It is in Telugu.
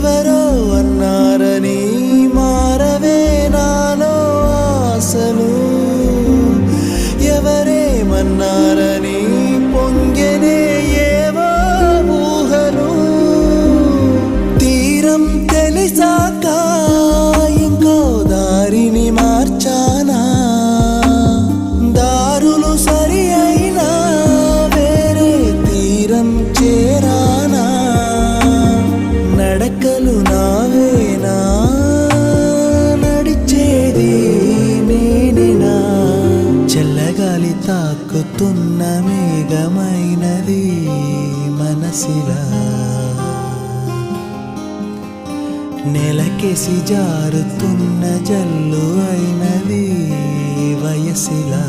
ఎవరో అన్నారని మారవే నాలో ఆశలు, ఎవరేమన్నారని పొంగెనే ఏవో ఊహలు. తీరం తెలిసాక ఇంకో దారిని మార్చానా, దారులు సరి అయినా వేరే తీరం చేరానా. నడకలు నావేనా, నడిచేది నేనేనా. చల్లగాలి తాకుతున్న మేఘమైనది మనసిలా, నెలకేసి జారుతున్న జల్లు అయినది వయసిలా.